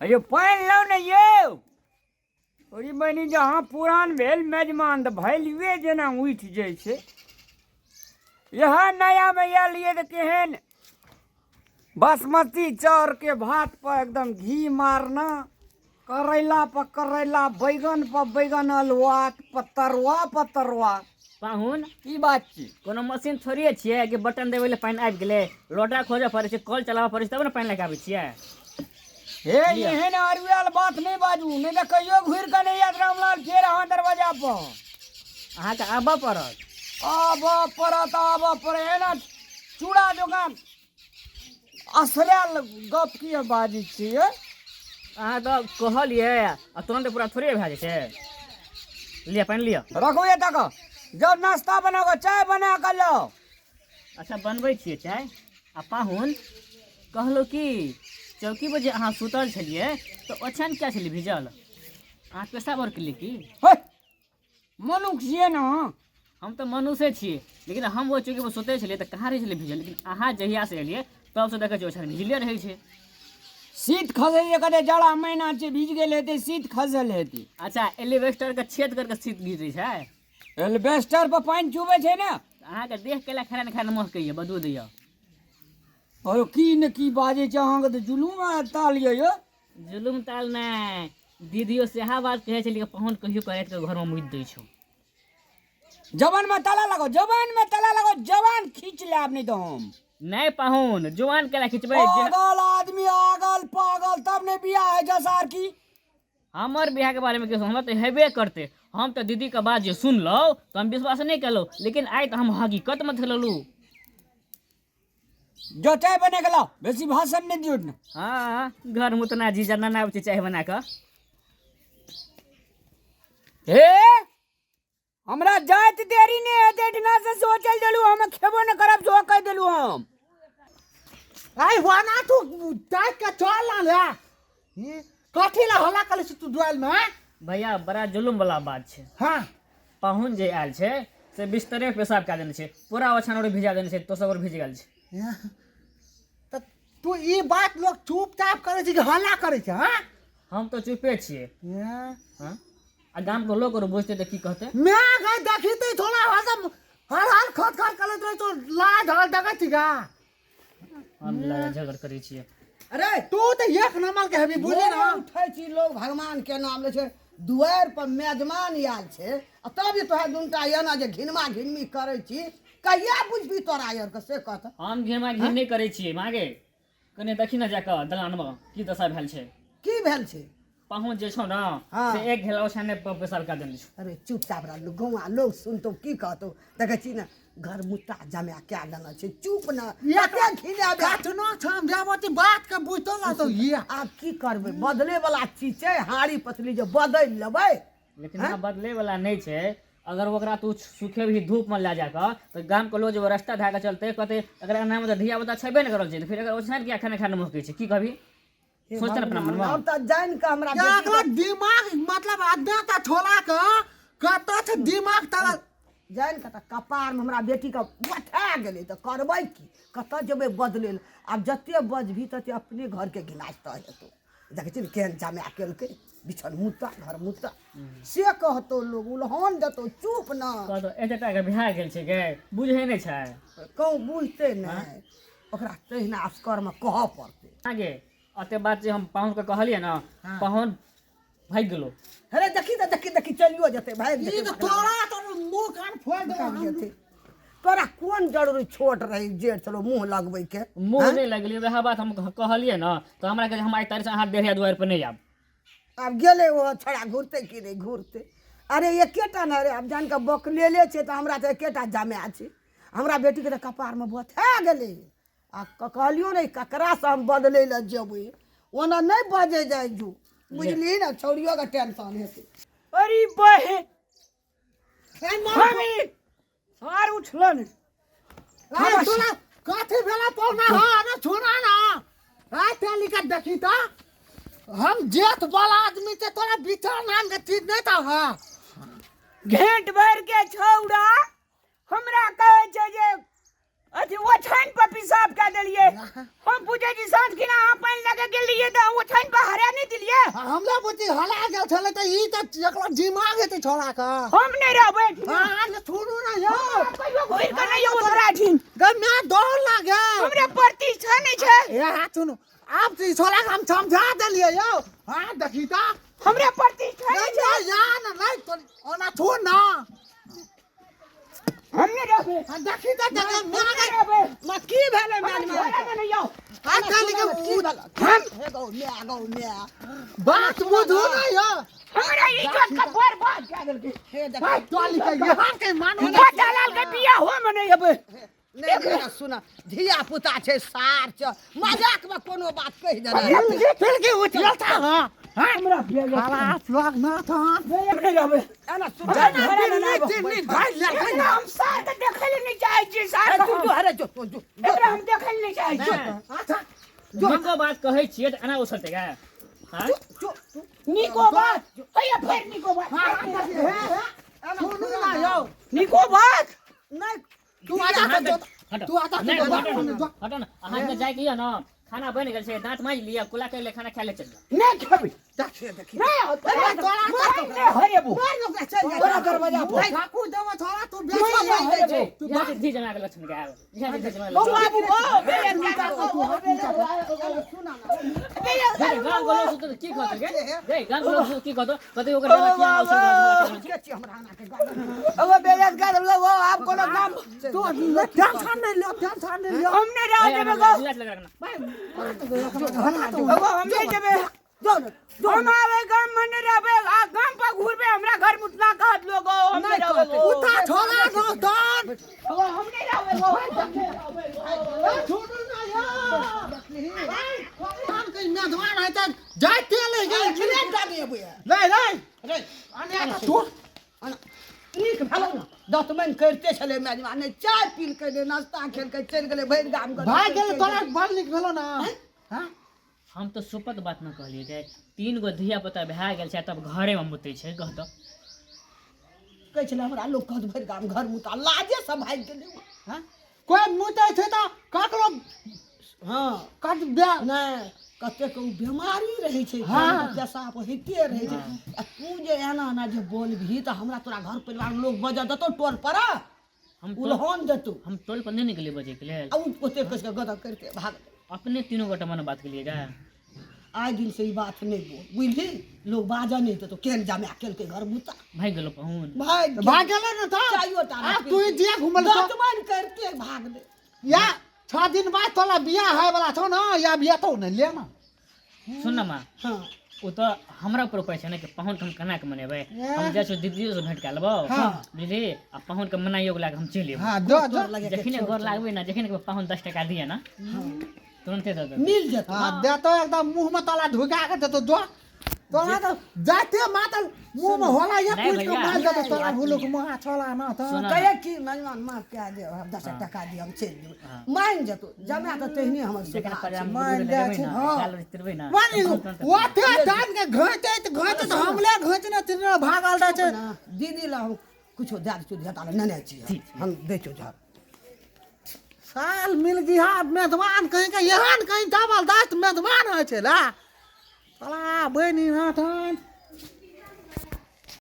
अरे पानि लो ने यौ ओरी बनी जहाँ पुरान भेल मेजमान तऽ भैलुए जेना उठि जाइ छै। यहाँ नयामे आयल ये तऽ केहन बासमती चाउर के भात पर एकदम घी मारना, करैला पर करैला, बैगन पर बैगन, अलुआ पतरुआ पतरुआ। पाहुन की बात छी? कोनो मशीन थोड़िए छियै कि बटन देबै लए पानि आबि गेलै, लोटा खोजऽ पड़ै छै, कल चलाबऽ पड़ै छै तब ने पानि लए कऽ आबै छियै। हे एहन अरुआल बात नहीं बाजू, नहीं तो कहियो घुर के नहीं आयत रामलाल फेर अहाँ दरवाजा पर। अहाँके आबऽ पड़त। आबऽ पड़े ना चूड़ा दोकान असरल गप की बाजी छियै। अहाँ तऽ कहलियै आ तुरंत पूरा थोड़े भए जाइ छै। लिअ पानि लिअ। रखो ये तक जब नाश्ता बनाओ चाय बना कर लो। अच्छा बनबै छियै चाय। आ पाहुन कहलहुँ कि चौकी पर जे अहाँ सुतल छलियै तऽ ओछान किया छलियै भिजल? अहाँ पेशाब आओर केलियै की? मनुख छियै ना हम तऽ मनुष्य छियै, लेकिन हम ओ चौकी पर सुतै छलियै तऽ कहाँ रहै छलियै भिजल, लेकिन अहाँ जहिया से एलियै तब से देखै छियै ओछान भिजले रहै छै। शीत खसल कते जाड़ा महीना छै, भीज गेल हेतै, शीत खसल हेतै। अच्छा एलिवेस्टर के छेद करके शीत गिरै छै। एल्बेस्टर पर पानि चुबै छै ने। अहाँके देख के खाना ने खाना महकैया बदबू दैया। और की ने की बाजे छै, अहाँके तऽ जुलूम ताल यौ। जुलुम ताल नहि, दीदियो सेहा बात कहै छलियै पाहुन कहियो करैत के घर में मुति दै छौ। जवान में ताला लगाओ, जवान में ताला लगाओ, जवान खींच लेब नहीं तो हम। नहीं पाहुन जवान केला खिंचबै? पागल आदमी आगल पागल तब ने बियाह है जसार की। हमर बियाह के बारे में कहूँ हमरा तो हेबे करते। हम तो दीदी के बात जे सुनलो तो हम विश्वास नहीं कलो, लेकिन आइ तो हम हकीकत में थललू। जो चाय बने के लाओ, बेसी भाषण नहीं दियो। हाँ घर में उतना जी जाना ना चाय बना कर। हे हमरा जात देरी नहीं है, इतना से सोचल देलू हम खेबो न करब जो कह देलू हम। आई वाना तू टाइट का चल ना ले। कथी ला हल्ला करे तू दुआल में? भैया बड़ा जुलुम वाला बात है। हां पाहुन जे आयल छै से बिस्तरे पे पेशाब कए देने छै, पूरा ओछान और भिजा देने छै, तो सब और भिज गेल छै। तो तू ई बात लोग चुपचाप करे छै कि हल्ला करे छै? हां हम तो चुपे छिए। हां आ गाम के लोग और बुझते तो की कहते? मैं गई देखी थोड़ा हसम हर हर खत खत करत रहे तो लाज हल दगत का। हम लड़ा झगड़ करे छिए। अरे तू तो एक नंबर के हेबी बुझे ना। उठै छी लोग भगवान के नाम ले छै, दुआर पर मेजमान आयल छै आ तब तो है दुनटा एना जे घिनमा घिनमी करे छी, कहिया बुझबी तोरा यार के से कहत। हम घेमा घिन नहीं करे छिए मागे, कने देखी ना जाकर दलान में की दशा भेल छै। की भेल छै? पाहुन जे छौ ना हाँ। से एक घेला ओछाने पर पेशाब कए देने छै। अरे चुपचाप रह, गौवा लोग सुनतो की कहतो, देखे छी ना घर मुट्टा जमा क्या लेना छै, चुप ना कते घिना काटनो छम जावती बात के बुझतो ना तो ये आब की करबे, बदले वाला चीज छै, हाड़ी पतली जे बदल लेबै। लेकिन यहाँ बदले वाला नहीं छै। अगर ओकरा तू सूखे भी धूप में ले जाकर तो गाम के लोग जो रास्ता धै के चलते कहते अगर एना में धिया पुता छेबे न करल छै तो फिर अगर ओछान किया खाना खाने महकै छै की कहबी? सोचते ना अपना मन में। अब त जान के हमरा क्या बेटी के- दिमाग मतलब आदमी का छोला का कत से दिमाग तला जान के त कपार में हमरा बेटी के बठा गेलै त करबै की, कतऽ जेबै बदले ले। आब जते बजभी तते अपने घर के गिलास त हेतौ। देखे छी केहन जमा केलकै, बिछन मुद्दा घर मुद्दा से कहतो लोग उल्हन देतो, चुप ना कहतो एतेटा के भए गेल छै गे बुझै नहीं छै। कहूँ बुझते नहीं, ओकरा तहिना असकर में कहऽ पड़तै। आगे अते बात जे हम पाहुन के कहलिए ना, पाहुन भाग गेलो। अरे देखी चलियो जते भाई ई तो तोरा तो मुंह कान फोड़ दे। तोरा कोन जरूरी छोट रही जेठ चलो मुंह लगबै के? मुंह नहीं लगली, वह बात हम कहलिए ना तो हमरा के हम आई तारीख से अहाँ देरिया दुआर पर नहीं आब। अब गेले वो छोड़ा घूरते कि नहीं घूरते। अरे एकेटा ना रे, अब जान के बकलेले छे तो हमरा तो एकेटा जमा छै। हमरा बेटी के तो कपार में बथा गेले आ कहलियो नहीं ककरा से हम बदले ल जेबै, ओना नहीं बजे जाय जू, बुझली ना, छौड़ियो के टेंशन हेतै। अरे बहे हमी सार उठलन। अरे तोरा कथी भेला तो ना हो ना छोड़ा ना। आ तेली का देखी तो हम जेठ वाला आदमी ते तोरा बिचार नाम के चीज नहीं था। हां घेंट भर के छौड़ा हमरा कहे छै जे अथी ओछान पर पेशाब कए देलिए। हम पूछे छी साँझ खिना अहाँ पानि लगे गेलिए त ओछान पर हरा नहीं हमला बुद्धि हला गेल छले त ई त एकला दिमाग हेतै छोरा का हम नहीं रहबै हां ने छोड़ू ना यो कहियो घुर के नहीं यो तोरा ठिन गम्या डर लागे हमरे प्रतिष्ठा नहीं छै ए हां सुनु आप ई छोरा का हम समझा देलिए यो हां देखी त हमरे प्रतिष्ठा नहीं छै यार नहीं तो ओना छोड़ ना हम नहीं रहबै हां देखी त नहीं रहबै म की भेलै मेजमान नहीं यो हां काली के हम हे गौ ने बात बुझू ना यो हमरा इज्जत का बर्बाद कर देलकै हे देख हां टोली के यहाँ के मानो वो दलाल के बियाह हो में नहीं अबे नहीं सुना धिया पुता छै सार छ मजाक में कोनो बात कहि देले फिर के उठल था हां हमरा भेल साला फ्लॉग ना था नहीं रहबै एना सुन नहीं भाई ले हम सार के देखै ले नहीं चाहै छी सार तू जो हरे जो तू जो एकरा हम देखै ले नहीं चाहै छी अच्छा निको बात कहै छियै त एना उछलते का हां निको बात हैया फेर निको बात सुनू ना यो निको बात नहीं तू आजा हटो तू आजा नहीं, तू हटो हटो ना अहाँ के जाय के न खाना बन गेल छै दांत मांज लिया कुला कर ले खाना खा ले चल जाओ नहीं खेबै देखिए देखिए नहीं तोरा हरेबू मार लो चल जा तोरा दरवाजा पर ठाकुर देवा छोरा तू नहीं, बेचो नहीं, भाई नहीं, तू यहाँ से धी जना के लक्षण का यहाँ से धी जना ओ बाबू ओ बेया सुना ना गांव को लोग तो की कहत के रे गांव को लोग की कहत कते ओकर जाना किया ना उसे के छी हमरा आना के गाड़ी अब बेया कर लो वो आप कोनो काम तू टेंशन नहीं लो टेंशन नहीं लो हम नहीं रह देबे गो लाट लगा रखना अब हम नहीं देबे जो हम आवे गांव में नहीं रहबे आ गांव पर घूरबे हमरा घर मुतना कहत लोग हम नहीं रहबे उठा छोरा नो दान अब हम नहीं रहबे गो छोड़ू ना यार हम कहीं मेहमान है त जाते ले गए मिले डाली अब नहीं नहीं रे अने तू नीक भेलौ ना दतमन करते छले मेजबान ने चाय पील के दे नाश्ता खेल के चल गेले भैर गाम के भाई गेल तोरा बड़ निक भेलो ना हां हम तो सुपत बात न कहलिए जे 3 गो धिया पुता भए गेल छै तब घरे में मुतै छै कहत कहै छले हमरा लोग कहत भैर गाम घर मुता लाजे सब भाग गेले हां कोई मुते छै त ककरो हां कट बे नहीं कते को बीमारी रहे छै हाँ। पेशाब होइते रहे छै आ तू जे एना ना जे बोलबही त हमरा तोरा घर परिवार में लोग बजा देतो टोल पर हम उलहन देतो हम टोल पर नहीं निकले बजे के लिए आ उ ओते कस के गदा करके भाग अपने तीनों गोटा मन बात के लिए जा आज दिन से ई बात नहीं बोल बुझली लोग बाजा नहीं तो केन जामे अकेल के घर मुता भाई गेलो पहुन भाग गेले ना त चाहिए तारा अब तू जे घुमल तो दतमन करके भाग दे या 6 दिन बाद तोला बियाह है वाला छौ ना या बियाह तो न ले ना सुन ना मां हां ओ तो हमरा ऊपर ऊपर छै ने कि पहुन हम केना के मनेबै हम जाइ छी दीदी से भेंट कर लेबो हाँ। बुझली आ पहुन के मनाइयो के लाग हम चलि लेबो हां दो दो जखने गोर लागबे ना जखने के पहुन 10 टका दिए ना तुरंते दे दे मिल जत हां दे तो एकदम मुंह में तोला ढुका के दे तो दो तोला तो जाते मातल मुंह में होला या नहीं कुछ के भैया, मार दे तो नहीं, तोला नहीं, हुलुक मुंह छोला ना तो सुना। कहे कि मेहमान मां क्या दे हम 10 टका दे हम चल जेबै मान जतो जमे त तेहनी हमर जखने सुधा पर हम मान दूर दे लगबै छै, ना हाँ। गाल तिरबै ना मानी ओते दान के घाटे तो हमले घाचने तिने भागल रह छै ना दीदी ला हम कुछो दे दे चुदिया ताले नने छी हम बेचो जा साल मिल गया मेहमान कहीं का यहाँ कहीं जबरदस्त मेहमान है छे ला साला बनी ना थान